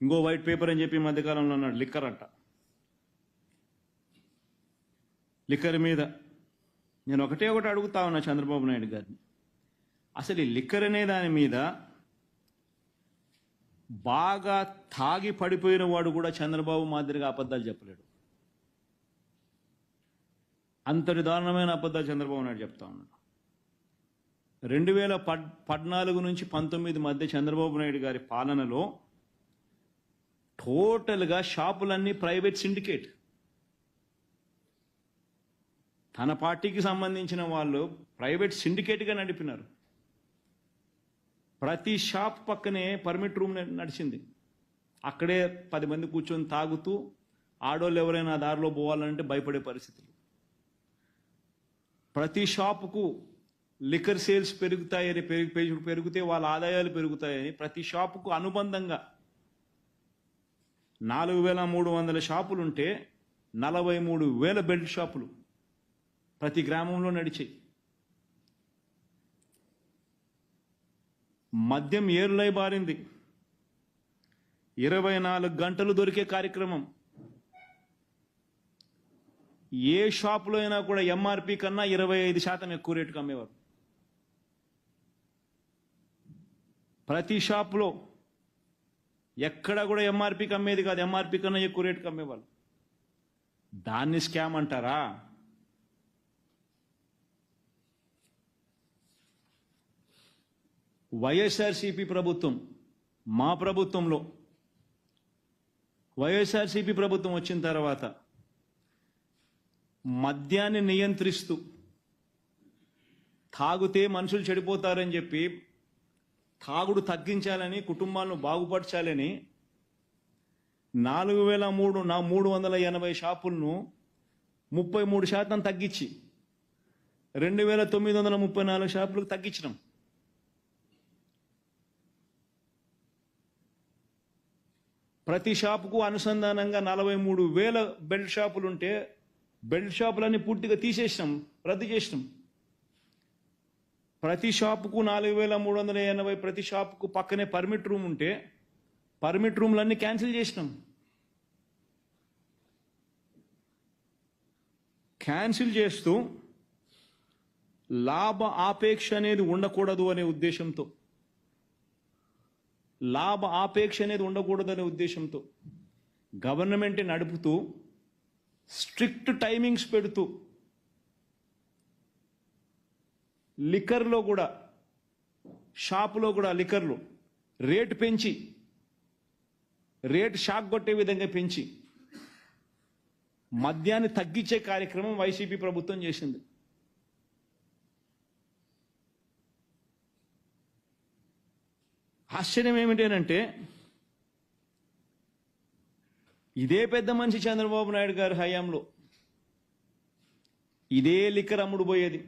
ఇంకో white paper అని చెప్పి ఈ మధ్యకాలంలో అన్నాడు లిక్కర్ అంట. లిక్కర్ మీద నేను ఒకటే అడుగుతా ఉన్నా చంద్రబాబు నాయుడు గారిని, అసలు ఈ లిక్కర్ అనే దాని మీద బాగా తాగి పడిపోయిన వాడు కూడా చంద్రబాబు మాదిరిగా అబద్ధాలు చెప్పలేడు. అంతటి దారుణమైన అబద్ధాలు చంద్రబాబు నాయుడు చెప్తా ఉన్నాడు. 2014 నుంచి 19 మధ్య చంద్రబాబు నాయుడు గారి పాలనలో టోటల్గా షాపులన్నీ ప్రైవేట్ సిండికేట్. తన పార్టీకి సంబంధించిన వాళ్ళు ప్రైవేట్ సిండికేట్గా నడిపినారు. ప్రతి షాప్ పక్కనే పర్మిట్ రూమ్ నడిచింది. అక్కడే 10 మంది కూర్చొని తాగుతూ ఆడోళ్ళు ఎవరైనా దారిలో పోవాలంటే భయపడే పరిస్థితులు. ప్రతి షాపుకు లిక్కర్ సేల్స్ పెరుగుతాయని పెరిగితే వాళ్ళ ఆదాయాలు పెరుగుతాయని ప్రతి షాపుకు అనుబంధంగా 4300 షాపులుంటే 43,000 బెల్ట్ షాపులు ప్రతి గ్రామంలో నడిచాయి. మద్యం ఏరులై బారింది. 24 గంటలు దొరికే కార్యక్రమం. ఏ షాపులో అయినా కూడా ఎంఆర్పి కన్నా 25% ఎక్కువ రేటుకు అమ్మేవారు. ప్రతి షాపులో ఎక్కడ కూడా ఎంఆర్పికి అమ్మేది కాదు, ఎంఆర్పి కన్నా ఎక్కువ రేటుకు అమ్మేవాళ్ళు. దాన్ని స్కామ్ అంటారా? వైఎస్ఆర్సీపీ ప్రభుత్వం, మా ప్రభుత్వంలో వైఎస్ఆర్సీపీ ప్రభుత్వం వచ్చిన తర్వాత మద్యాన్ని నియంత్రిస్తూ తాగుతే మనుషులు చెడిపోతారని చెప్పి తాగుడు తగ్గించాలని, కుటుంబాలను బాగుపరచాలని 4,380 షాపులను 33% తగ్గించి 2,934 షాపులకు తగ్గించడం. ప్రతి షాపుకు అనుసంధానంగా 43,000 బెల్ట్ షాపులుంటే బెల్ట్ షాపులన్నీ పూర్తిగా తీసేసినాం, రద్దు చేసినాం. ప్రతి షాపుకు 4,380, ప్రతి షాపుకు పక్కనే పర్మిట్ రూమ్ ఉంటే పర్మిట్ రూమ్లన్నీ క్యాన్సిల్ చేసినాం. క్యాన్సిల్ చేస్తూ లాభ ఆపేక్ష అనేది ఉండకూడదు అనే ఉద్దేశంతో, గవర్నమెంట్ నడుపుతూ స్ట్రిక్ట్ టైమింగ్స్ పెడుతూ లిక్కర్లో కూడా, షాపులో కూడా లిక్కర్లు రేటు పెంచి, రేటు షాక్ కొట్టే విధంగా పెంచి మద్యాన్ని తగ్గించే కార్యక్రమం వైసీపీ ప్రభుత్వం చేసింది. ఆశ్చర్యం ఏమిటంటే ఇదే పెద్ద మనిషి చంద్రబాబు నాయుడు గారి హయాంలో ఇదే లిక్కర్ అమ్ముడు పోయేది,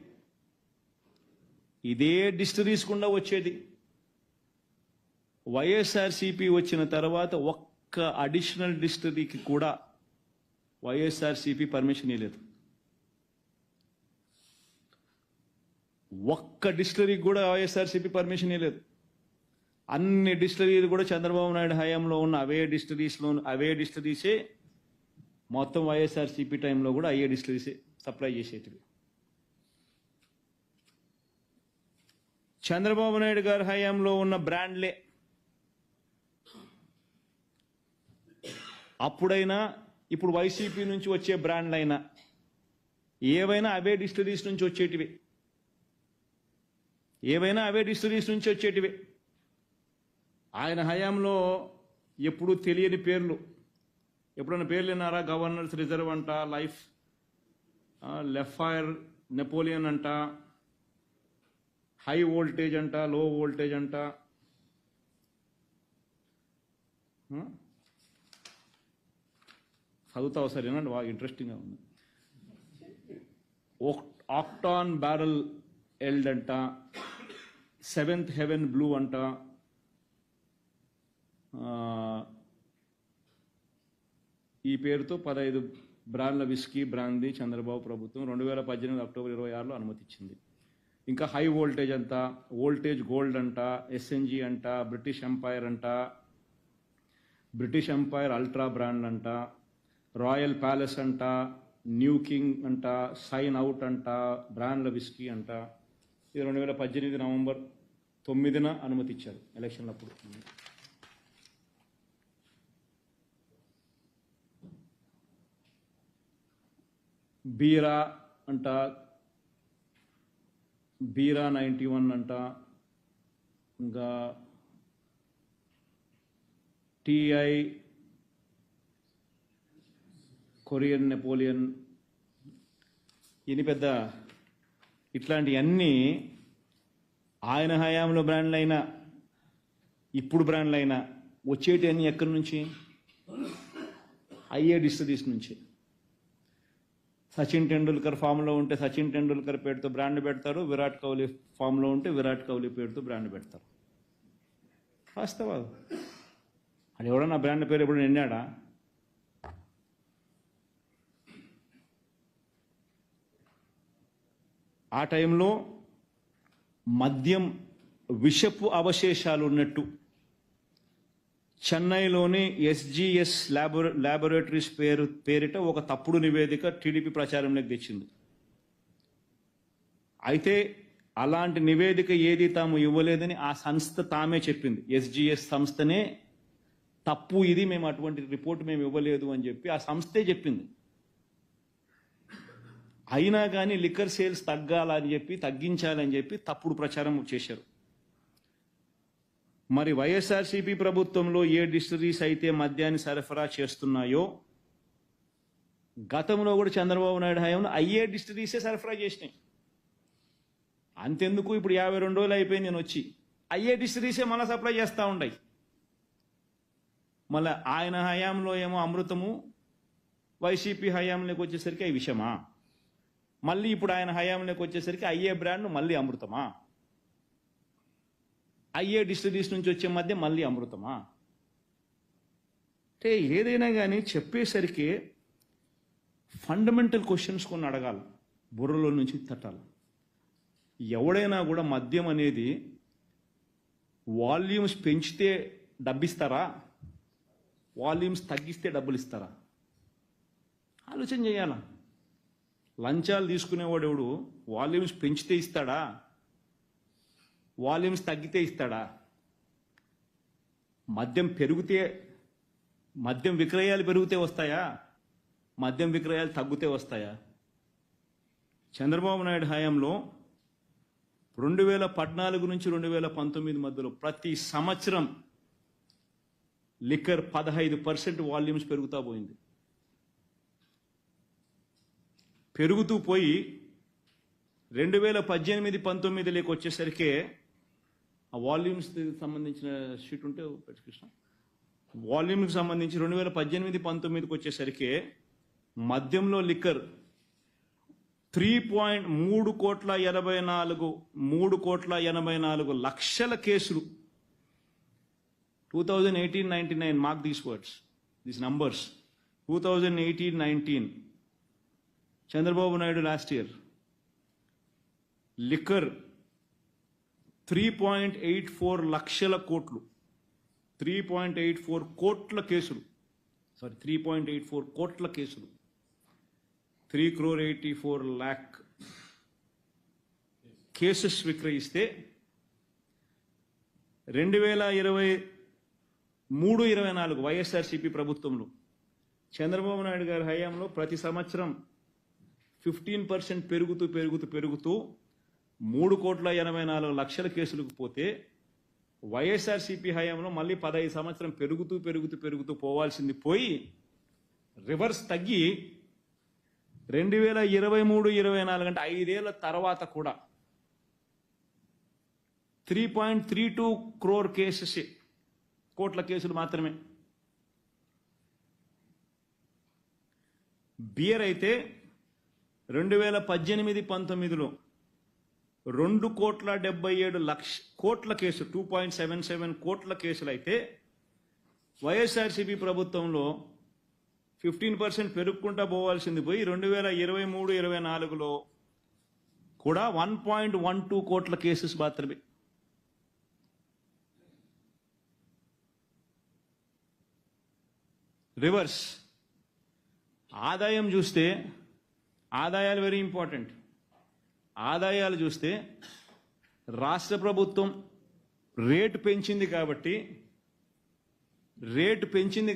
ఇదే డిస్టరీస్ కుండా వచ్చేది. వైఎస్ఆర్సీపీ వచ్చిన తర్వాత ఒక్క అడిషనల్ డిస్టరీకి కూడా వైఎస్ఆర్సీపీ పర్మిషన్ ఇవ్వలేదు. ఒక్క డిస్టరీకి కూడా వైఎస్ఆర్సీపీ పర్మిషన్ ఇవ్వలేదు. అన్ని డిస్టరీలు కూడా చంద్రబాబు నాయుడు హయాంలో ఉన్న అవే డిస్టరీసే మొత్తం వైఎస్ఆర్సీపీ టైంలో కూడా అయ్యే డిస్టరీసే సప్లై చేసేటివి. చంద్రబాబు నాయుడు గారి హయాంలో ఉన్న బ్రాండ్లే అప్పుడైనా ఇప్పుడు వైసీపీ నుంచి వచ్చే బ్రాండ్లైనా ఏవైనా అవే డిస్టరీస్ నుంచి వచ్చేటివే. ఆయన హయాంలో ఎప్పుడు తెలియని పేర్లు, ఎప్పుడైనా పేర్లు విన్నారా? గవర్నర్స్ రిజర్వ్ అంట, లెఫైర్, నెపోలియన్ అంట, హై వోల్టేజ్ అంట, లో వోల్టేజ్ అంట. చదువుతావు సరే, బాగా ఇంట్రెస్టింగ్గా ఉంది. ఆక్టాన్ బ్యారల్ ఎల్డ్ అంట, 7th హెవెన్ బ్లూ అంట. ఈ పేరుతో 15 బ్రాండ్ల విస్కీ బ్రాందీ చంద్రబాబు ప్రభుత్వం 2018 అక్టోబర్ 26లో అనుమతిచ్చింది. ఇంకా హై వోల్టేజ్ అంట, వోల్టేజ్ గోల్డ్ అంట, ఎస్ఎన్జి అంట, బ్రిటిష్ ఎంపైర్ అంట, బ్రిటిష్ ఎంపైర్ అల్ట్రా బ్రాండ్ అంట, రాయల్ ప్యాలెస్ అంట, న్యూ కింగ్ అంట, సైన్ అవుట్ అంట, బ్రాండ్ల విస్కీ అంట. ఇది 2018 నవంబర్ 9న అనుమతి ఇచ్చారు ఎలక్షన్లప్పుడు. బీరా అంట, బీరా 91 అంట, ఇంకా టీఐ కొరియన్ నెపోలియన్, ఇది పెద్ద ఇట్లాంటివన్నీ ఆయన హయాంలో బ్రాండ్లు అయినా ఇప్పుడు బ్రాండ్లు అయినా వచ్చేటి అన్నీ ఎక్కడి నుంచి? అయ్యే డిస్ట్రిబ్యూషన్ నుంచి. సచిన్ టెండూల్కర్ ఫామ్లో ఉంటే సచిన్ టెండూల్కర్ పేరుతో బ్రాండ్ పెడతారు, విరాట్ కోహ్లీ ఫామ్లో ఉంటే విరాట్ కోహ్లీ పేరుతో బ్రాండ్ పెడతారు. వాస్తవాలు. అది ఎవడన్నా బ్రాండ్ పేరు ఎప్పుడు నిన్నాడా? ఆ టైంలో మద్యం విషపు అవశేషాలు ఉన్నట్టు చెన్నైలోని ఎస్జిఎస్ ల్యాబొరేటరీస్ పేరిట ఒక తప్పుడు నివేదిక టీడీపీ ప్రచారంలోకి తెచ్చింది. అయితే అలాంటి నివేదిక ఏది తాము ఇవ్వలేదని ఆ సంస్థ తామే చెప్పింది. ఎస్జిఎస్ సంస్థనే తప్పు ఇది, మేము అటువంటి రిపోర్ట్ మేము ఇవ్వలేదు అని చెప్పి ఆ సంస్థే చెప్పింది. అయినా కానీ లిక్కర్ సేల్స్ తగ్గాలని చెప్పి, తగ్గించాలని చెప్పి తప్పుడు ప్రచారం చేశారు. మరి వైఎస్ఆర్సీపీ ప్రభుత్వంలో ఏ డిస్టిలరీస్ అయితే మద్యాన్ని సరఫరా చేస్తున్నాయో గతంలో కూడా చంద్రబాబు నాయుడు హయాంలో అయ్యే డిస్టిలరీసే సరఫరా చేసినాయి. అంతెందుకు, ఇప్పుడు 52 రోజులు అయిపోయింది నేను వచ్చి, అయ్యే డిస్టిలరీసే మళ్ళీ సప్లై చేస్తూ ఉన్నాయి. మళ్ళీ ఆయన హయాంలో ఏమో అమృతము, వైసీపీ హయాంలోకి వచ్చేసరికి అవి విషమా? మళ్ళీ ఇప్పుడు ఆయన హయాంలోకి వచ్చేసరికి అయ్యే బ్రాండ్ మళ్ళీ అమృతమా? అయ్యే డిస్టిలరీస్ నుంచి వచ్చే మధ్య మళ్ళీ అమృతమా? అంటే ఏదైనా కానీ చెప్పేసరికి ఫండమెంటల్ క్వశ్చన్స్ కొన్ని అడగాలి, బుర్రలో నుంచి తట్టాలి. ఎవడైనా కూడా మద్యం అనేది వాల్యూమ్స్ పెంచితే డబ్బిస్తారా, వాల్యూమ్స్ తగ్గిస్తే డబ్బులు ఇస్తారా? ఆలోచన చేయాలా. లంచాలు తీసుకునేవాడు ఎవడు వాల్యూమ్స్ పెంచితే ఇస్తాడా, వాల్యూమ్స్ తగ్గితే ఇస్తాడా? మద్యం పెరిగితే, మద్యం విక్రయాలు పెరిగితే వస్తాయా, మద్యం విక్రయాలు తగ్గితే వస్తాయా? చంద్రబాబు నాయుడు హయాంలో 2014 నుంచి 2019 మధ్యలో ప్రతి సంవత్సరం లిక్కర్ 15% వాల్యూమ్స్ పెరుగుతూ పోయింది. పెరుగుతూ పోయి 2018-19 వచ్చేసరికి ఆ వాల్యూమ్స్ సంబంధించిన షీట్ ఉంటే కృష్ణ, వాల్యూమ్కి సంబంధించి 2018-19 వచ్చేసరికి మద్యంలో లిక్కర్ 3,84 లక్షల కేసులు. 2018-19 mark these words, these numbers. 2018-19 Chandrababu Naidu last year liquor 3.84 లక్షల కోట్లు, 3.84 కోట్ల కేసులు, 3.84 కోట్ల కేసులు, 3,84,00,000 కేసెస్ విక్రయిస్తే 2023-24 వైఎస్ఆర్సీపీ ప్రభుత్వంలో చంద్రబాబు నాయుడు గారి హయాంలో ప్రతి సంవత్సరం 15% పెరుగుతూ 3,84,00,000 కేసులకు పోతే వైఎస్ఆర్సీపీ హయాంలో మళ్ళీ 15 సంవత్సరం పెరుగుతూ పోవాల్సింది పోయి రివర్స్ తగ్గి 2023-24 అంటే 5 ఏళ్ల తర్వాత కూడా 3.32 crore కేసెస్, కోట్ల కేసులు మాత్రమే. బియర్ అయితే 2018-19లో 2,77,00,000 కోట్ల కేసు, 2.77 కోట్ల కేసులు అయితే వైఎస్ఆర్సీపీ ప్రభుత్వంలో 15% పెరుగుకుంటా పోవాల్సింది పోయి 2023-24లో కూడా 1.12 కోట్ల కేసెస్ మాత్రమే. రివర్స్. ఆదాయం చూస్తే ఆదాయాలు వెరీ ఇంపార్టెంట్. ఆదాయాలు చూస్తే రాష్ట్ర ప్రభుత్వం రేటు పెంచింది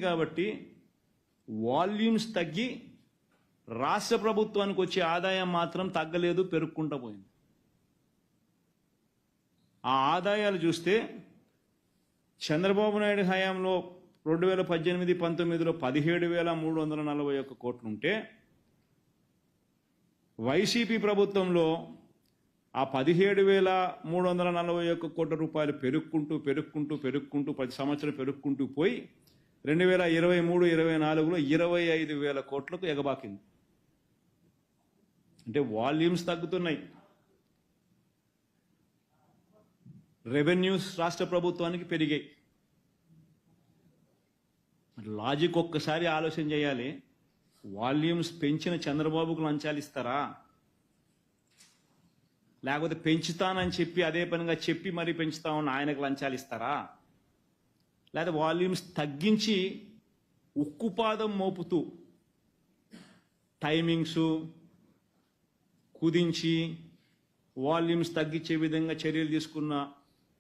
కాబట్టి వాల్యూమ్స్ తగ్గి రాష్ట్ర ప్రభుత్వానికి వచ్చే ఆదాయం మాత్రం తగ్గలేదు, పెరుక్కుంటూ పోయింది. ఆ ఆదాయాలు చూస్తే చంద్రబాబు నాయుడు హయాంలో 2018-19లో 17,341 కోట్లు ఉంటే వైసీపీ ప్రభుత్వంలో ఆ 17,341 కోట్ల రూపాయలు పెరుక్కుంటూ 10 సంవత్సరం పెరుక్కుంటూ పోయి 2023-24లో 25,000 కోట్లకు ఎగబాకింది. అంటే వాల్యూమ్స్ తగ్గుతున్నాయి, రెవెన్యూస్ రాష్ట్ర ప్రభుత్వానికి పెరిగాయి. లాజిక్ ఒక్కసారి ఆలోచన చేయాలి. వాల్యూమ్స్ పెంచిన చంద్రబాబుకు లంచాలు ఇస్తారా? లేకపోతే పెంచుతానని చెప్పి అదే పనిగా చెప్పి మరీ పెంచుతామని ఆయనకు లంచాలు ఇస్తారా? లేదా వాల్యూమ్స్ తగ్గించి ఉక్కుపాదం మోపుతూ టైమింగ్స్ కుదించి వాల్యూమ్స్ తగ్గించే విధంగా చర్యలు తీసుకున్న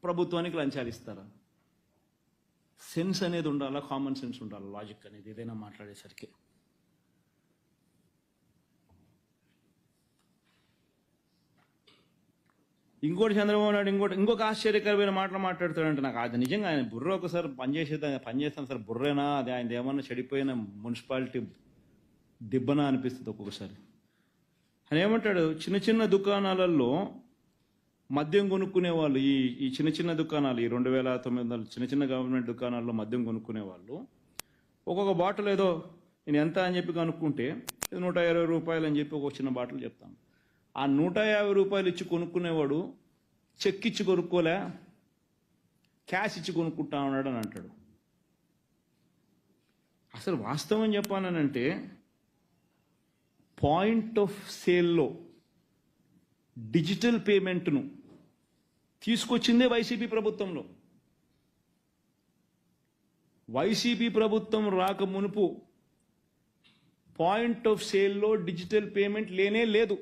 ప్రభుత్వానికి లంచాలు ఇస్తారా? సెన్స్ అనేది ఉండాలా, కామన్ సెన్స్ ఉండాలి, లాజిక్ అనేది ఏదైనా మాట్లాడేసరికి. ఇంకోటి చంద్రబాబు నాయుడు ఇంకొక ఆశ్చర్యకరమైన మాటలు మాట్లాడుతాడంటే నాకు అది నిజంగా ఆయన బుర్ర ఒకసారి పనిచేస్తాను సార్, బుర్రేనా అది ఆయన ఏమన్నా చెడిపోయిన మున్సిపాలిటీ దిబ్బనా అనిపిస్తుంది ఒక్కొక్కసారి. ఆయన ఏమంటాడు, చిన్న చిన్న దుకాణాలలో మద్యం కొనుక్కునే వాళ్ళు, ఈ చిన్న దుకాణాలు, ఈ 2,900 చిన్న గవర్నమెంట్ దుకాణాల్లో మద్యం కొనుక్కునే వాళ్ళు ఒక్కొక్క బాటిల్ ఏదో నేను ఎంత అని చెప్పి కనుక్కుంటే 150 రూపాయలు అని చెప్పి ఒక చిన్న బాటిల్ చెప్తాను. ఆ 150 రూపాయలు ఇచ్చి కొనుక్కునేవాడు చెక్ ఇచ్చి కొనుక్కోలే, క్యాష్ ఇచ్చి కొనుక్కుంటా ఉన్నాడు అని అంటాడు. అసలు వాస్తవం చెప్పాలనంటే పాయింట్ ఆఫ్ సేల్లో డిజిటల్ పేమెంట్ను తీసుకొచ్చిందే వైసీపీ ప్రభుత్వంలో. వైసీపీ ప్రభుత్వం రాక మునుపు పాయింట్ ఆఫ్ సేల్లో డిజిటల్ పేమెంట్ లేనే లేదు.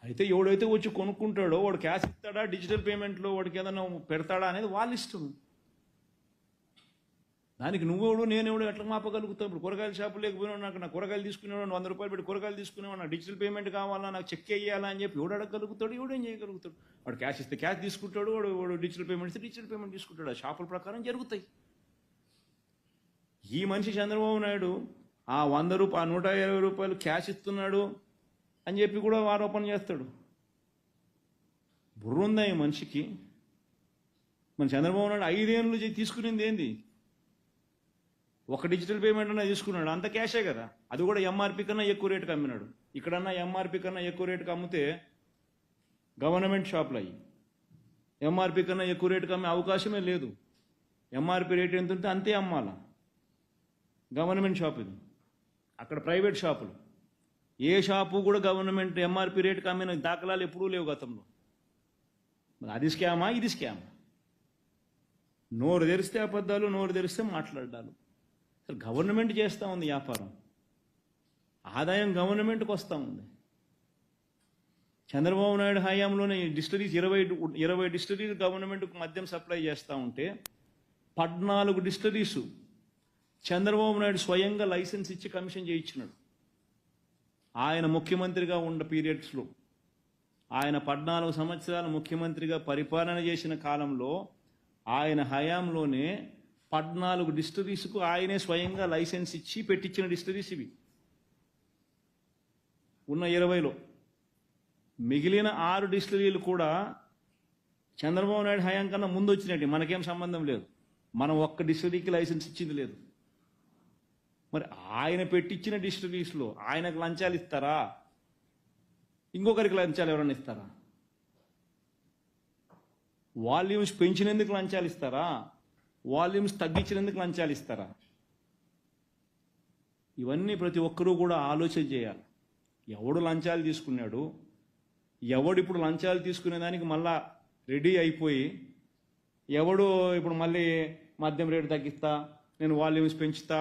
అయితే ఎవడైతే వచ్చి కొనుక్కుంటాడో వాడు క్యాష్ ఇస్తాడా, డిజిటల్ పేమెంట్లో వాడికి ఏదైనా పెడతాడా అనేది వాళ్ళ ఇష్టం. దానికి నువ్వెవడు నేనెవడు ఎట్లా మాపగలుగుతావు? ఇప్పుడు కూరగాయల షాపు లేకపోయినా నాకు కూరగాయలు తీసుకునేవాడు 100 రూపాయలు పెట్టి కూరగాయలు తీసుకునేవాడు, నాకు డిజిటల్ పేమెంట్ కావాలా, నాకు చెక్ వేయాలా అని చెప్పి ఎవడు అడగలుగుతాడు? ఎవడేం చేయగలుగుతాడు? వాడు క్యాష్ ఇస్తే క్యాష్ తీసుకుంటాడు, వాడు డిజిటల్ పేమెంట్ ఇస్తే డిజిటల్ పేమెంట్ తీసుకుంటాడు. ఆ షాపుల ప్రకారం జరుగుతాయి. ఈ మనిషి చంద్రబాబు నాయుడు ఆ 150 రూపాయలు క్యాష్ ఇస్తున్నాడు అని చెప్పి కూడా ఆరోపణ చేస్తాడు. బుర్రుందా ఈ మనిషికి? మన చంద్రబాబు నాయుడు 5 ఏళ్ళు తీసుకునేది ఏంది? ఒక డిజిటల్ పేమెంట్ అన్నా తీసుకున్నాడు, అంత క్యాషే కదా. అది కూడా ఎంఆర్పీ కన్నా ఎక్కువ రేటుకి అమ్మినాడు. ఇక్కడన్నా ఎంఆర్పీ కన్నా ఎక్కువ రేటుకి అమ్మితే గవర్నమెంట్ షాపులు అయ్యి ఎంఆర్పీ కన్నా ఎక్కువ రేటుకి అమ్మే అవకాశమే లేదు. ఎంఆర్పీ రేట్ ఎంత ఉంటే అంతే అమ్మాలా. గవర్నమెంట్ షాప్ ఇది, అక్కడ ప్రైవేట్ షాపులు. ఏ షాపు కూడా గవర్నమెంట్ ఎంఆర్పీ రేటుకి అమ్మిన దాఖలాలు ఎప్పుడూ లేవు గతంలో. మరి అది స్కామా, ఇది స్కామా? నోరు తెరిస్తే అబద్ధాలు, నోరు తెరిస్తే మాట్లాడాలి. అసలు గవర్నమెంట్ చేస్తూ ఉంది వ్యాపారం, ఆదాయం గవర్నమెంట్కి వస్తూ ఉంది. చంద్రబాబు నాయుడు హయాంలోనే డిస్టిలరీస్ 20 డిస్టిలరీలు గవర్నమెంట్కు మద్యం సప్లై చేస్తూ ఉంటే 14 డిస్టిలరీసు చంద్రబాబు నాయుడు స్వయంగా లైసెన్స్ ఇచ్చి కమిషన్ చేయించినాడు. ఆయన ముఖ్యమంత్రిగా ఉన్న పీరియడ్స్లో, ఆయన 14 సంవత్సరాలు ముఖ్యమంత్రిగా పరిపాలన చేసిన కాలంలో ఆయన హయాంలోనే 14 డిస్టిలరీస్కు ఆయనే స్వయంగా లైసెన్స్ ఇచ్చి పెట్టించిన డిస్టిలరీస్ ఇవి. ఉన్న 20లో మిగిలిన 6 డిస్టిలరీలు కూడా చంద్రబాబు నాయుడు హయాం కన్నా ముందు వచ్చినట్టు, మనకేం సంబంధం లేదు. మనం ఒక్క డిస్టిలరీకి లైసెన్స్ ఇచ్చింది లేదు. మరి ఆయన పెట్టించిన డిస్టిలరీస్లో ఆయనకు లంచాలు ఇస్తారా? ఇంకొకరికి లంచాలు ఎవరన్నా ఇస్తారా? వాల్యూమ్స్ పెంచినందుకు లంచాలు ఇస్తారా? వాల్యూమ్స్ తగ్గించినందుకు లంచాలు ఇస్తారా? ఇవన్నీ ప్రతి ఒక్కరూ కూడా ఆలోచన చేయాలి. ఎవడు లంచాలు తీసుకున్నాడు, ఎవడు ఇప్పుడు లంచాలు తీసుకునేదానికి మళ్ళా రెడీ అయిపోయి, ఎవడు ఇప్పుడు మళ్ళీ మద్యం రేటు తగ్గిస్తా, నేను వాల్యూమ్స్ పెంచుతా,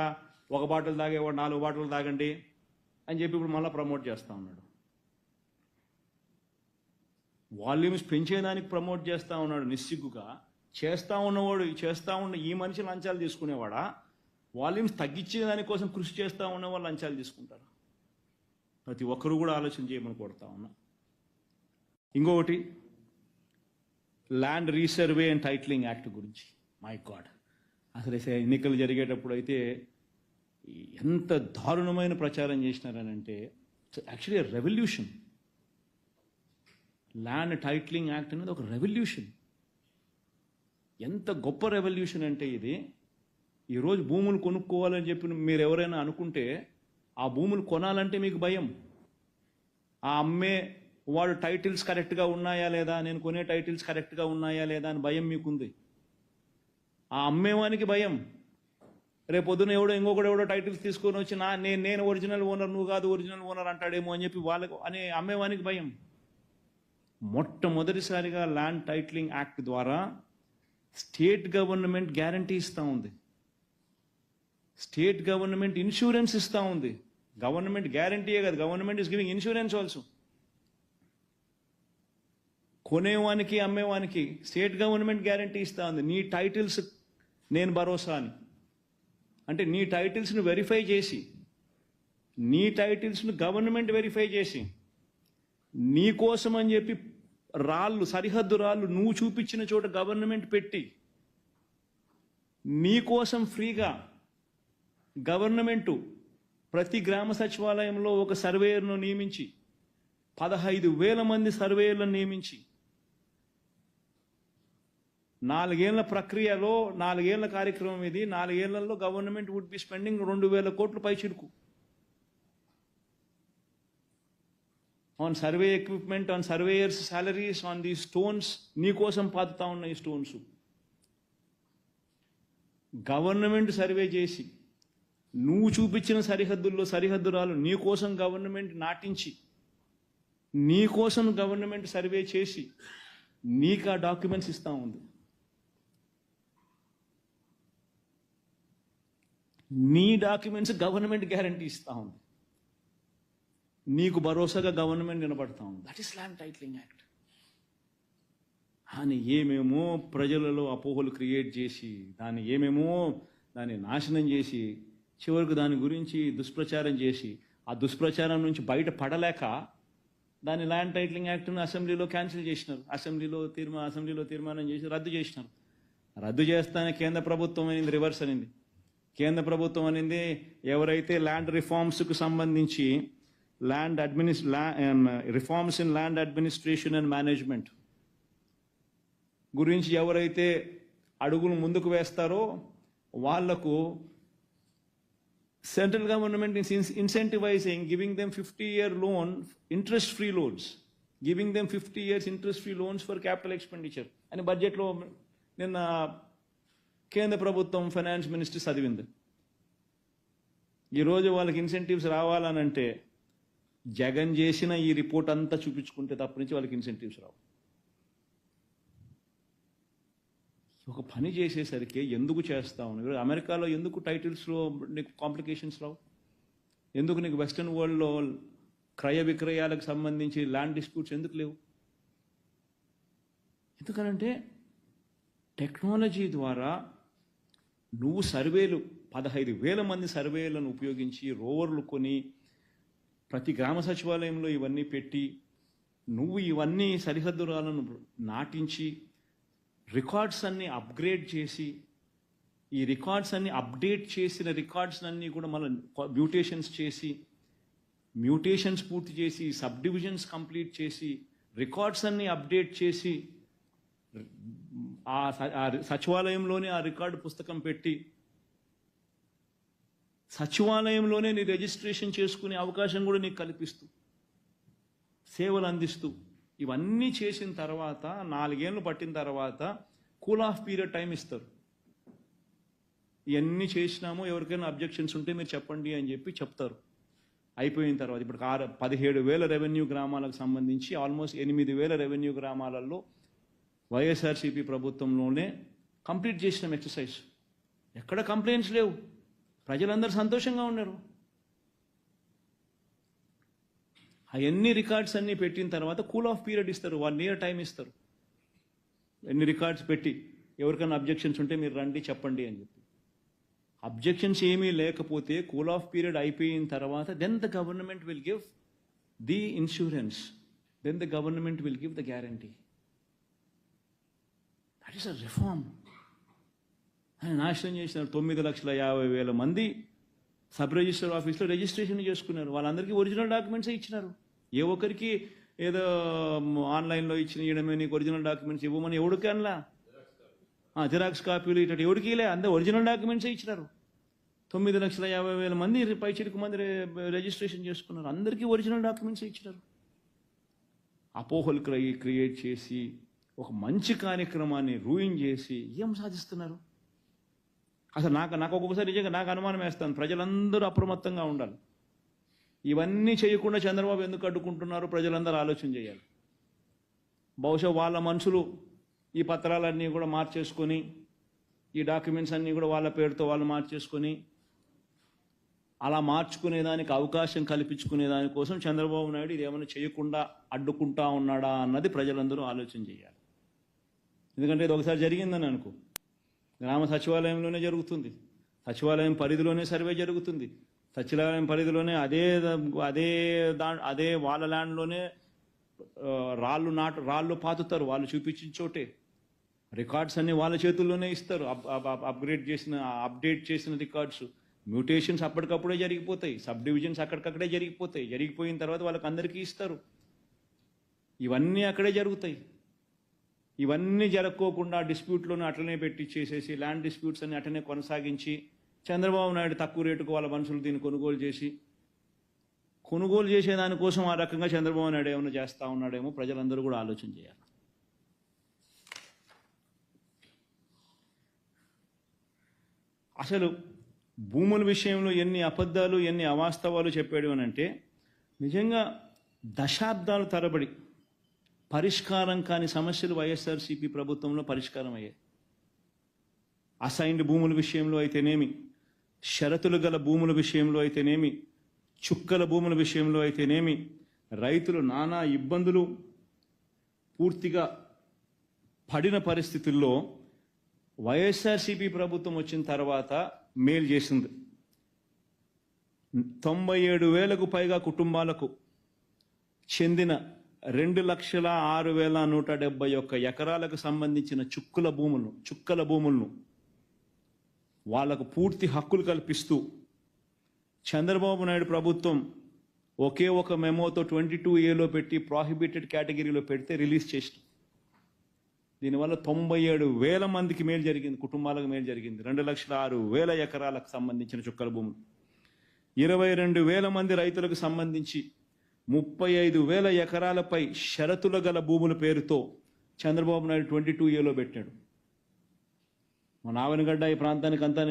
1 బాటిల్ తాగేవాడు 4 బాటిల్ తాగండి అని చెప్పి ఇప్పుడు మళ్ళీ ప్రమోట్ చేస్తూ ఉన్నాడు. వాల్యూమ్స్ పెంచేదానికి ప్రమోట్ చేస్తూ ఉన్నాడు నిస్సిగ్గుగా. చేస్తూ ఉన్న ఈ మనిషి లంచాలు తీసుకునేవాడా? వాల్యూమ్స్ తగ్గించే దానికోసం కృషి చేస్తూ ఉన్నవాళ్ళు లంచాలు తీసుకుంటారు. ప్రతి ఒక్కరూ కూడా ఆలోచన చేయమని కోరుతా ఉన్నా. ఇంకొకటి, land resurvey and titling act గురించి. మై గాడ్, అసలు ఎన్నికలు జరిగేటప్పుడు అయితే ఎంత దారుణమైన ప్రచారం చేసినారనంటే, actually revolution. Land titling act అనేది ఒక రెవల్యూషన్. ఎంత గొప్ప రెవల్యూషన్ అంటే ఇది. ఈరోజు భూములు కొనుక్కోవాలని చెప్పి మీరు ఎవరైనా అనుకుంటే, ఆ భూములు కొనాలంటే మీకు భయం. ఆ అమ్మే వాడు టైటిల్స్ కరెక్ట్గా ఉన్నాయా లేదా, నేను కొనే టైటిల్స్ కరెక్ట్గా ఉన్నాయా లేదా అని భయం మీకుంది. ఆ అమ్మేవానికి భయం. రేపొద్దున ఇంకొకడెవడో టైటిల్స్ తీసుకొని వచ్చి నేను ఒరిజినల్ ఓనర్, నువ్వు కాదు ఒరిజినల్ ఓనర్ అంటాడేమో అని చెప్పి వాళ్ళకు అనే అమ్మేవానికి భయం. మొట్టమొదటిసారిగా ల్యాండ్ టైటిలింగ్ యాక్ట్ ద్వారా స్టేట్ గవర్నమెంట్ గ్యారంటీ ఇస్తూ ఉంది. స్టేట్ గవర్నమెంట్ ఇన్సూరెన్స్ ఇస్తూ ఉంది. గవర్నమెంట్ గ్యారంటీయే కాదు, government is giving insurance also. కొనేవానికి అమ్మేవానికి స్టేట్ గవర్నమెంట్ గ్యారంటీ ఇస్తూ ఉంది. నీ టైటిల్స్ నేను భరోసా అని. అంటే నీ టైటిల్స్ను వెరిఫై చేసి, నీ టైటిల్స్ను గవర్నమెంట్ వెరిఫై చేసి, నీ కోసం అని చెప్పి రాళ్ళు, సరిహద్దు రాళ్ళు నువ్వు చూపించిన చోట గవర్నమెంట్ పెట్టి, నీ కోసం ఫ్రీగా గవర్నమెంటు ప్రతి గ్రామ సచివాలయంలో ఒక సర్వేయర్ను నియమించి, 15,000 మంది సర్వేయర్లను నియమించి, 4 ఏళ్ల ప్రక్రియలో 4 ఏళ్ల కార్యక్రమం ఇది. 4 ఏళ్లలో గవర్నమెంట్ వుడ్ బి స్పెండింగ్ 2,000 కోట్లు పై చిరుకు on survey equipment, on surveyors salaries, on the stones. నీ కోసం పాతుతా ఉన్న ఈ స్టోన్స్ గవర్నమెంట్ సర్వే చేసి, నువ్వు చూపించిన సరిహద్దురాలు నీ కోసం గవర్నమెంట్ నాటించి, నీ కోసం గవర్నమెంట్ సర్వే చేసి నీకు ఆ డాక్యుమెంట్స్ ఇస్తూ ఉంది. నీ డాక్యుమెంట్స్ గవర్నమెంట్ గ్యారంటీ ఇస్తూ ఉంది. నీకు భరోసాగా గవర్నమెంట్ నిలబడతా ఉంది. That is land titling act. అని ఏమేమో ప్రజలలో అపోహలు క్రియేట్ చేసి, దాన్ని నాశనం చేసి, చివరికి దాని గురించి దుష్ప్రచారం చేసి, ఆ దుష్ప్రచారం నుంచి బయట పడలేక దాని ల్యాండ్ టైటిలింగ్ యాక్ట్ను అసెంబ్లీలో క్యాన్సిల్ చేసినారు. అసెంబ్లీలో తీర్మానం చేసి రద్దు చేసినారు. రద్దు చేస్తానే కేంద్ర ప్రభుత్వం అనింది, రివర్స్ అనింది. కేంద్ర ప్రభుత్వం అనింది, ఎవరైతే ల్యాండ్ రిఫార్మ్స్కు సంబంధించి reforms in land administration and management గురించి ఎవరైతే అడుగులు ముందుకు వేస్తారో వాళ్లకు central government is incentivizing, giving them 50-year loan, interest-free loans, giving them 50 years interest-free loans for capital expenditure అని బడ్జెట్లో నిన్న కేంద్ర ప్రభుత్వం ఫైనాన్స్ మినిస్టర్ చదివింది. ఈరోజు వాళ్ళకి ఇన్సెంటివ్స్ రావాలనంటే జగన్ చేసిన ఈ రిపోర్ట్ అంతా చూపించుకుంటే తప్ప నుంచి వాళ్ళకి ఇన్సెంటివ్స్ రావు. ఒక పని చేసేసరికి ఎందుకు చేస్తా ఉన్నావు? అమెరికాలో ఎందుకు టైటిల్స్లో నీకు కాంప్లికేషన్స్ రావు? ఎందుకు నీకు వెస్ట్రన్ వరల్డ్లో క్రయ విక్రయాలకు సంబంధించి ల్యాండ్ డిస్ప్యూట్స్ ఎందుకు లేవు? ఎందుకనంటే టెక్నాలజీ ద్వారా నువ్వు సర్వేలు 15,000 మంది సర్వేలను ఉపయోగించి, రోవర్లు కొని, ప్రతి గ్రామ సచివాలయంలో ఇవన్నీ పెట్టి, నువ్వు ఇవన్నీ సరిహద్దురాలను నాటించి, రికార్డ్స్ అన్ని అప్గ్రేడ్ చేసి, ఈ రికార్డ్స్ అన్ని అప్డేట్ చేసిన రికార్డ్స్ అన్నీ కూడా మళ్ళీ మ్యూటేషన్స్ చేసి, మ్యూటేషన్స్ పూర్తి చేసి, సబ్ డివిజన్స్ కంప్లీట్ చేసి, రికార్డ్స్ అన్ని అప్డేట్ చేసి, ఆ సచివాలయంలోనే ఆ రికార్డు పుస్తకం పెట్టి, సచివాలయంలోనే నీ రిజిస్ట్రేషన్ చేసుకునే అవకాశం కూడా నీకు కల్పిస్తూ, సేవలు అందిస్తూ, ఇవన్నీ చేసిన తర్వాత 4 ఏళ్ళు పట్టిన తర్వాత కూల్ ఆఫ్ పీరియడ్ టైం ఇస్తారు. ఇవన్నీ చేసినామో, ఎవరికైనా అబ్జెక్షన్స్ ఉంటే మీరు చెప్పండి అని చెప్పి చెప్తారు. అయిపోయిన తర్వాత ఇప్పుడు 17,000 రెవెన్యూ గ్రామాలకు సంబంధించి ఆల్మోస్ట్ 8,000 రెవెన్యూ గ్రామాలలో వైఎస్ఆర్సీపీ ప్రభుత్వంలోనే కంప్లీట్ చేసినాం ఎక్సర్సైజ్. ఎక్కడ కంప్లైంట్స్ లేవు, ప్రజలందరూ సంతోషంగా ఉన్నారు. అవన్నీ రికార్డ్స్ అన్నీ పెట్టిన తర్వాత కూల్ ఆఫ్ పీరియడ్ ఇస్తారు, 1 year టైం ఇస్తారు. ఎన్ని రికార్డ్స్ పెట్టి ఎవరికైనా అబ్జెక్షన్స్ ఉంటే మీరు రండి చెప్పండి అని చెప్పి. అబ్జెక్షన్స్ ఏమీ లేకపోతే కూల్ ఆఫ్ పీరియడ్ అయిపోయిన తర్వాత then the government will give the insurance, then the government will give the guarantee. That is a reform. ఆయన నాశనం చేసినారు. 9,50,000 మంది సబ్ రిజిస్టర్ ఆఫీస్లో రిజిస్ట్రేషన్ చేసుకున్నారు. వాళ్ళందరికీ ఒరిజినల్ డాక్యుమెంట్సే ఇచ్చినారు. ఏ ఒక్కరికి ఏదో ఆన్లైన్లో ఇవ్వడమే నీకు ఒరిజినల్ డాక్యుమెంట్స్ ఇవ్వమని ఎవరికి అనలా, జిరాక్స్ కాపీలు ఇటు ఎవరికి లే, అందరూ ఒరిజినల్ డాక్యుమెంట్సే ఇచ్చినారు. 9,50,000 మంది పైచిరుకు మంది రిజిస్ట్రేషన్ చేసుకున్నారు. అందరికీ ఒరిజినల్ డాక్యుమెంట్స్ ఇచ్చినారు. అపోహలు క్రియేట్ చేసి ఒక మంచి కార్యక్రమాన్ని రూయిన్ చేసి ఏం సాధిస్తున్నారు? అసలు నాకు ఒక్కొక్కసారి నిజంగా నాకు అనుమానం వేస్తాను. ప్రజలందరూ అప్రమత్తంగా ఉండాలి. ఇవన్నీ చేయకుండా చంద్రబాబు ఎందుకు అడ్డుకుంటున్నారు? ప్రజలందరూ ఆలోచన చేయాలి. బహుశా వాళ్ళ మనుషులు ఈ పత్రాలన్నీ కూడా మార్చేసుకొని, ఈ డాక్యుమెంట్స్ అన్నీ కూడా వాళ్ళ పేరుతో వాళ్ళు మార్చేసుకొని, అలా మార్చుకునేదానికి అవకాశం కల్పించుకునే దానికోసం చంద్రబాబు నాయుడు ఇది ఏమైనా చేయకుండా అడ్డుకుంటా ఉన్నాడా అన్నది ప్రజలందరూ ఆలోచన చేయాలి. ఎందుకంటే ఇది ఒకసారి జరిగిందని అనుకో, గ్రామ సచివాలయంలోనే జరుగుతుంది, సచివాలయం పరిధిలోనే సర్వే జరుగుతుంది, సచివాలయం పరిధిలోనే అదే వాళ్ళ ల్యాండ్లోనే రాళ్ళు పాతుతారు, వాళ్ళు చూపించిన చోటే. రికార్డ్స్ అన్ని వాళ్ళ చేతుల్లోనే ఇస్తారు. అప్డేట్ చేసిన రికార్డ్స్, మ్యూటేషన్స్ అప్పటికప్పుడే జరిగిపోతాయి, సబ్ డివిజన్స్ అక్కడికక్కడే జరిగిపోతాయి. జరిగిపోయిన తర్వాత వాళ్ళకి అందరికీ ఇస్తారు. ఇవన్నీ అక్కడే జరుగుతాయి. ఇవన్నీ జరగకోకుండా డిస్ప్యూట్లోనే అట్లనే పెట్టి చేసేసి ల్యాండ్ డిస్ప్యూట్స్ అన్ని అట్లనే కొనసాగించి చంద్రబాబు నాయుడు తక్కువ రేటుకు వాళ్ళ మనుషులు దీన్ని కొనుగోలు చేసేదానికోసం ఆ రకంగా చంద్రబాబు నాయుడు ఏమైనా చేస్తూ ఉన్నాడేమో ప్రజలందరూ కూడా ఆలోచన చేయాలి. అసలు భూముల విషయంలో ఎన్ని అబద్ధాలు ఎన్ని అవాస్తవాలు చెప్పాడు అని అంటే, నిజంగా దశాబ్దాల తరబడి పరిష్కారం కాని సమస్యలు వైఎస్ఆర్సీపీ ప్రభుత్వంలో పరిష్కారం అయ్యాయి. అసైన్డ్ భూముల విషయంలో అయితేనేమి, షరతులు గల భూముల విషయంలో అయితేనేమి, చుక్కల భూముల విషయంలో అయితేనేమి, రైతులు నానా ఇబ్బందులు పూర్తిగా పడిన పరిస్థితుల్లో వైఎస్ఆర్సీపీ ప్రభుత్వం వచ్చిన తర్వాత మేలు చేసింది. 97,000కు పైగా కుటుంబాలకు చెందిన 2,06,171 ఎకరాలకు సంబంధించిన చుక్కల భూములను వాళ్లకు పూర్తి హక్కులు కల్పిస్తూ చంద్రబాబు నాయుడు ప్రభుత్వం ఒకే ఒక మెమోతో 22A పెట్టి ప్రాహిబిటెడ్ కేటగిరీలో పెడితే రిలీజ్ చేసింది. దీనివల్ల 97,000 మందికి మేలు జరిగింది, కుటుంబాలకు మేలు జరిగింది. 2,06,000 ఎకరాలకు సంబంధించిన చుక్కల భూములు, 22,000 మంది రైతులకు సంబంధించి 35,000 ఎకరాలపై షరతుల గల భూముల పేరుతో చంద్రబాబు నాయుడు 22A పెట్టాడు. మన ఆవెనగడ్డ ఈ ప్రాంతానికంతా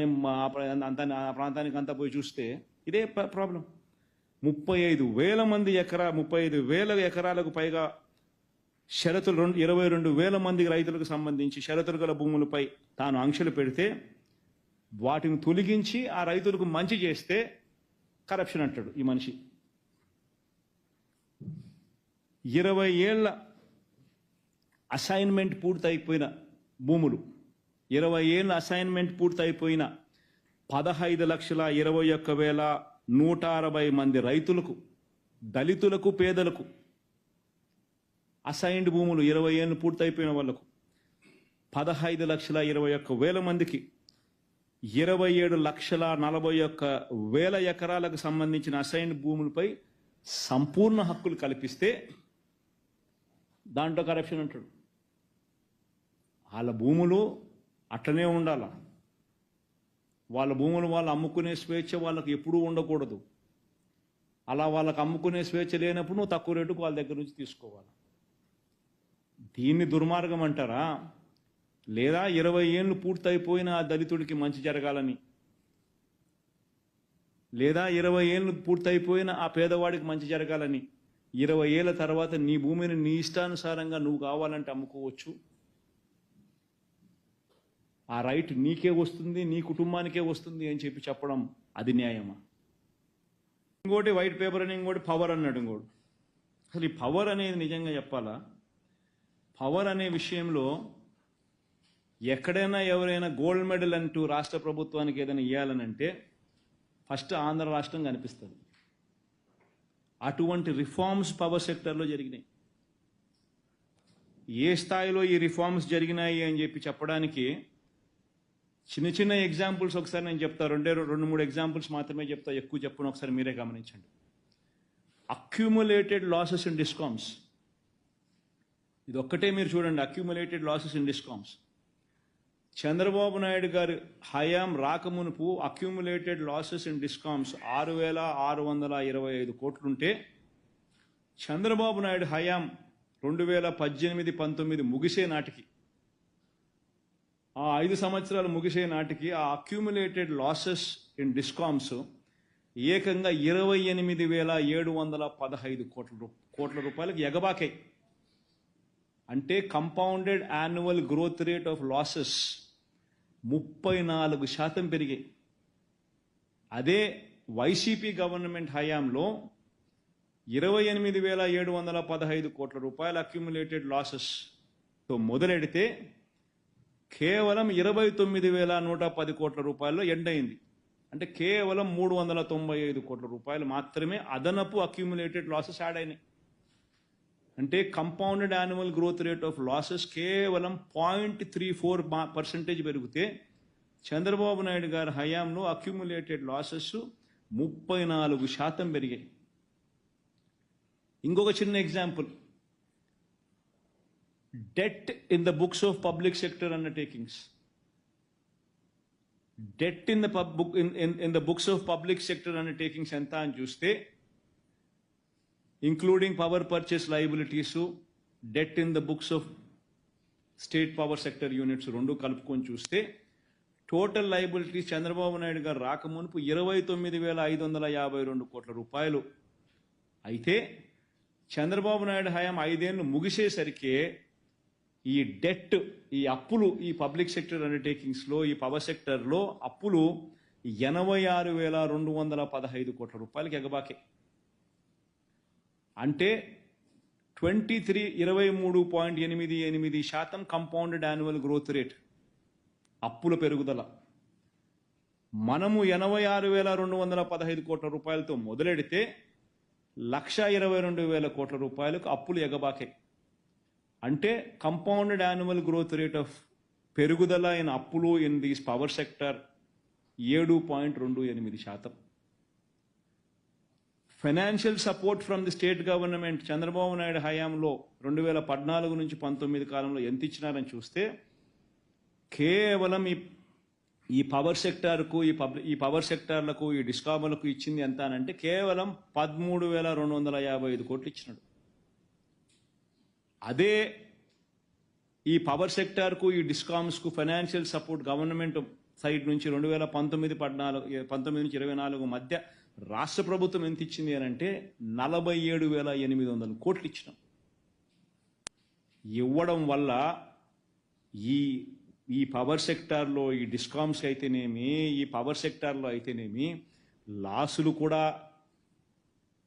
ఆ ప్రాంతానికంతా పోయి చూస్తే ఇదే ప్రాబ్లం. 35,000 ఎకరాలకు పైగా షరతులు 22,000 మంది రైతులకు సంబంధించి షరతులు గల భూములపై తాను ఆంక్షలు పెడితే వాటిని తొలగించి ఆ రైతులకు మంచి చేస్తే కరప్షన్ అంటాడు ఈ మనిషి. 20 ఏళ్ల అసైన్మెంట్ పూర్తయిపోయిన భూములు, 20 ఏళ్ళ అసైన్మెంట్ పూర్తయిపోయిన 15,21,160 మంది రైతులకు, దళితులకు, పేదలకు అసైన్డ్ భూములు 20 ఏళ్ళు పూర్తయిపోయిన వాళ్లకు 15,21,000 మందికి 27,41,000 ఎకరాలకు సంబంధించిన అసైన్డ్ భూములపై సంపూర్ణ హక్కులు కల్పిస్తే దాంట్లో కరప్షన్ అంటాడు. వాళ్ళ భూములు అట్లనే ఉండాల, వాళ్ళ భూములు వాళ్ళు అమ్ముకునే స్వేచ్ఛ వాళ్ళకి ఎప్పుడూ ఉండకూడదు. అలా వాళ్ళకి అమ్ముకునే స్వేచ్ఛ లేనప్పుడు నువ్వు తక్కువ రేటుకు వాళ్ళ దగ్గర నుంచి తీసుకోవాలి. దీన్ని దుర్మార్గం అంటారా? లేదా 20 ఏళ్ళు పూర్తయిపోయిన ఆ దళితుడికి మంచి జరగాలని, లేదా 20 ఏళ్ళు పూర్తయిపోయిన ఆ పేదవాడికి మంచి జరగాలని, 20 ఏళ్ళ తర్వాత నీ భూమిని నీ ఇష్టానుసారంగా నువ్వు కావాలంటే అమ్ముకోవచ్చు. ఆ రైట్ నీకే వస్తుంది, నీ కుటుంబానికే వస్తుంది అని చెప్పి చెప్పడం అది న్యాయమా? ఇంకోటి వైట్ పేపర్ అని, ఇంకోటి పవర్ అన్నాడు ఇంకోటి. అసలు ఈ పవర్ అనేది నిజంగా చెప్పాలా, పవర్ అనే విషయంలో ఎక్కడైనా ఎవరైనా గోల్డ్ మెడల్ అంటూ రాష్ట్ర ప్రభుత్వానికి ఏదైనా ఇవ్వాలనంటే ఫస్ట్ ఆంధ్ర రాష్ట్రం కనిపిస్తుంది. అటువంటి రిఫార్మ్స్ పవర్ సెక్టర్లో జరిగినాయి. ఏ స్థాయిలో ఈ రిఫార్మ్స్ జరిగినాయి అని చెప్పి చెప్పడానికి చిన్న చిన్న ఎగ్జాంపుల్స్ ఒకసారి నేను చెప్తా. రెండు మూడు ఎగ్జాంపుల్స్ మాత్రమే చెప్తా, ఎక్కువ చెప్పను. ఒకసారి మీరే గమనించండి. అక్యూములేటెడ్ లాసెస్ ఇన్ డిస్కామ్స్, ఇది ఒక్కటే మీరు చూడండి. Accumulated losses in discoms, Chandrababu Naidu గారి హయాం రాకమునుపు అక్యూములేటెడ్ లాసెస్ ఇన్ డిస్కామ్స్ 6,625 కోట్లుంటే చంద్రబాబు నాయుడు హయాం 2018-19 ముగిసే నాటికి, ఆ 5 సంవత్సరాలు ముగిసే నాటికి ఆ అక్యూములేటెడ్ లాసెస్ ఇన్ డిస్కామ్స్ ఏకంగా 28,715 కోట్ల రూపాయలకు ఎగబాకాయి. అంటే compounded annual growth rate of losses 34% పెరిగాయి. అదే వైసీపీ గవర్నమెంట్ హయాంలో 28,715 కోట్ల రూపాయల అక్యుములేటెడ్ లాసెస్తో మొదలెడితే కేవలం 29,110 కోట్ల రూపాయల్లో ఎండ్ అయింది. అంటే కేవలం 395 కోట్ల రూపాయలు మాత్రమే అదనపు అక్యుములేటెడ్ లాసెస్ యాడ్ అయినాయి. అంటే compounded annual growth rate of losses కేవలం 0.34% పెరిగితే చంద్రబాబు నాయుడు గారి హయాంలో అక్యుములేటెడ్ లాసెస్ 34% పెరిగాయి. ఇంకొక చిన్న example, debt in the books of public sector undertakings. Debt in the books of public sector undertakings ఎంత అని చూస్తే, including power purchase liabilities, debt in the books of state power sector units రెండు కలుపుకొని చూస్తే total liabilities Chandrababu Naidu గారు రాకమునుపు 29,552 కోట్ల రూపాయలు అయితే చంద్రబాబు నాయుడు హయాం 5 ఏళ్ళు ముగిసేసరికి ఈ డెట్, ఈ అప్పులు, ఈ పబ్లిక్ సెక్టర్ అండర్టేకింగ్స్లో, ఈ పవర్ సెక్టర్లో అప్పులు 86,215 కోట్ల రూపాయలకి ఎగబాకాయి. అంటే 23.88% కంపౌండెడ్ యాన్యువల్ గ్రోత్ రేట్ అప్పుల పెరుగుదల. మనము 86,215 కోట్ల రూపాయలతో మొదలెడితే 1,22,000 కోట్ల రూపాయలకు అప్పులు ఎగబాకాయి. అంటే compounded annual growth rate of పెరుగుదల ఇన్ అప్పులు in these power sector 7.28%. Financial support from the state government Chandrababu Naidu హయాంలో 2014 నుంచి 19 కాలంలో ఎంత ఇచ్చినారని చూస్తే కేవలం ఈ పవర్ సెక్టార్కు, ఈ పవర్ సెక్టార్లకు, ఈ డిస్కాములకు ఇచ్చింది ఎంత అనంటే కేవలం 13,255 కోట్లు ఇచ్చినాడు. అదే ఈ పవర్ సెక్టార్కు, ఈ డిస్కామ్స్కు ఫైనాన్షియల్ సపోర్ట్ గవర్నమెంట్ సైడ్ నుంచి 2019 నుంచి 24 మధ్య రాష్ట్ర ప్రభుత్వం ఎంత ఇచ్చింది అని అంటే 47,800 కోట్లు ఇచ్చినాం. ఇవ్వడం వల్ల ఈ పవర్ సెక్టార్లో, ఈ డిస్కామ్స్ అయితేనేమి, ఈ పవర్ సెక్టార్లో అయితేనేమి లాసులు కూడా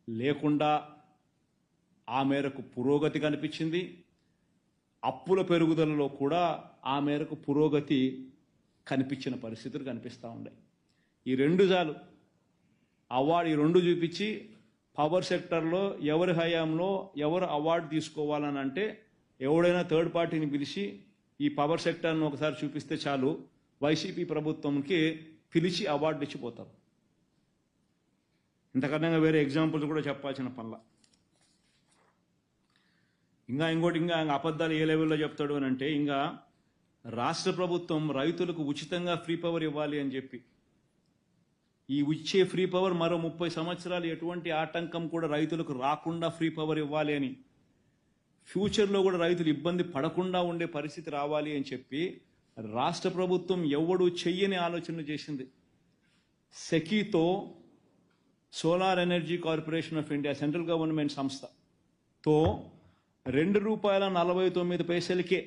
లేకుండా ఆ మేరకు పురోగతి కనిపించింది. అప్పుల పెరుగుదలలో కూడా ఆ మేరకు పురోగతి కనిపించిన పరిస్థితులు కనిపిస్తూ ఉన్నాయి. ఈ రెండు చాలు ఈ రెండు చూపించి పవర్ సెక్టర్లో ఎవరి హయాంలో ఎవరు అవార్డు తీసుకోవాలని అంటే ఎవడైనా థర్డ్ పార్టీని పిలిచి ఈ పవర్ సెక్టర్ను ఒకసారి చూపిస్తే చాలు, వైసీపీ ప్రభుత్వంకి పిలిచి అవార్డు ఇచ్చిపోతారు. ఇంతకన్నా వేరే ఎగ్జాంపుల్స్ కూడా చెప్పాల్సిన పనుల. ఇంకా అబద్ధాలు ఏ లెవెల్లో చెప్తాడు అని అంటే, ఇంకా రాష్ట్ర ప్రభుత్వం రైతులకు ఉచితంగా ఫ్రీ పవర్ ఇవ్వాలి అని చెప్పి, ఈ ఇచ్చే ఫ్రీ పవర్ మరో 30 సంవత్సరాలు ఎటువంటి ఆటంకం కూడా రైతులకు రాకుండా ఫ్రీ పవర్ ఇవ్వాలి అని, ఫ్యూచర్లో కూడా రైతులు ఇబ్బంది పడకుండా ఉండే పరిస్థితి రావాలి అని చెప్పి రాష్ట్ర ప్రభుత్వం ఎవడు చెయ్యని ఆలోచనలు చేసింది. సెకీతో, solar energy corporation of India, central government సంస్థతో ₹2.49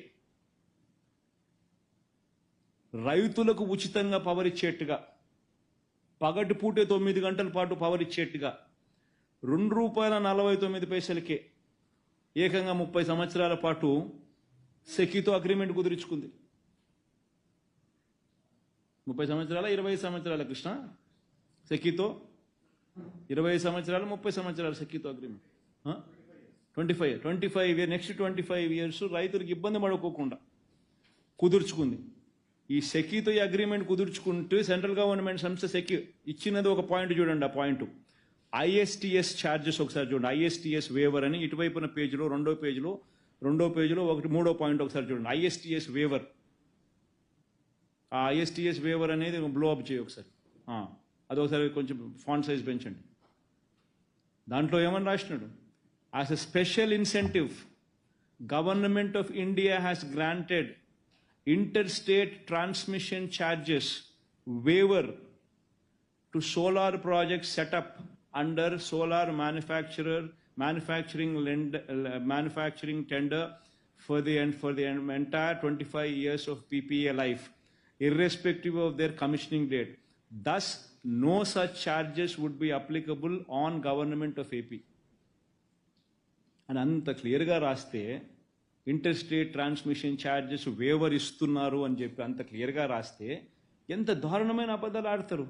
రైతులకు ఉచితంగా పవర్ ఇచ్చేట్టుగా, పగటిపూటే 9 గంటల పాటు పవర్ ఇచ్చేట్టుగా ₹2.49కే ఏకంగా 30 సంవత్సరాల పాటు సెకీతో అగ్రిమెంట్ కుదుర్చుకుంది. 30 సంవత్సరాల 20 సంవత్సరాల కృష్ణ సెకీతో 20 సంవత్సరాలు 30 సంవత్సరాలు సెకీతో అగ్రిమెంట్ 25 నెక్స్ట్ 25 ఇయర్స్ రైతులకు ఇబ్బంది పడుకోకుండా కుదుర్చుకుంది. ఈ సెకీతో ఈ అగ్రిమెంట్ కుదుర్చుకుంటూ సెంట్రల్ గవర్నమెంట్ సంస్థ సెకీ ఇచ్చినది ఒక పాయింట్ చూడండి. ఆ పాయింట్ ISTS ఛార్జెస్ ఒకసారి చూడండి. ISTS వేవర్ అని ఇటువైపున పేజీలో రెండో పేజీలో ఒకటి మూడో పాయింట్ ఒకసారి చూడండి. ISTS waiver. ఆ ISTS వేవర్ అనేది బ్లో అప్ చేయి ఒకసారి. అది ఒకసారి కొంచెం ఫాంట్ సైజ్ పెంచండి. దాంట్లో ఏమని రాసినాడు? As a special incentive government of India has granted interstate transmission charges waiver to solar projects set up under solar manufacturing tender for the entire 25 years of PPA life, irrespective of their commissioning date. Thus, no such charges would be applicable on government of AP. And anta clear ga raste interstate transmission charges waiver ఇస్తున్నారు అని చెప్పి అంత క్లియర్గా రాస్తే ఎంత దారుణమైన అబద్ధాలు ఆడతారు.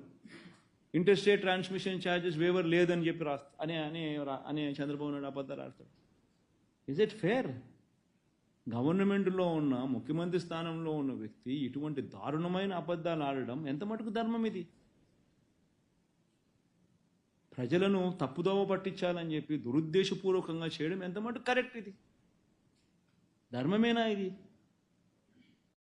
ఇంటర్స్టేట్ ట్రాన్స్మిషన్ ఛార్జెస్ వేవర్ లేదని చెప్పి అనే చంద్రబాబు నాయుడు అబద్ధాలు ఆడతాడు. Is it fair? గవర్నమెంట్లో ఉన్న ముఖ్యమంత్రి స్థానంలో ఉన్న వ్యక్తి ఇటువంటి దారుణమైన అబద్ధాలు ఆడడం ఎంత మటుకు ధర్మం? ఇది ప్రజలను తప్పుదోవ పట్టించాలని చెప్పి దురుద్దేశపూర్వకంగా చేయడం ఎంత మటుకు కరెక్ట్? ఇది ధర్మమేనా ఇది?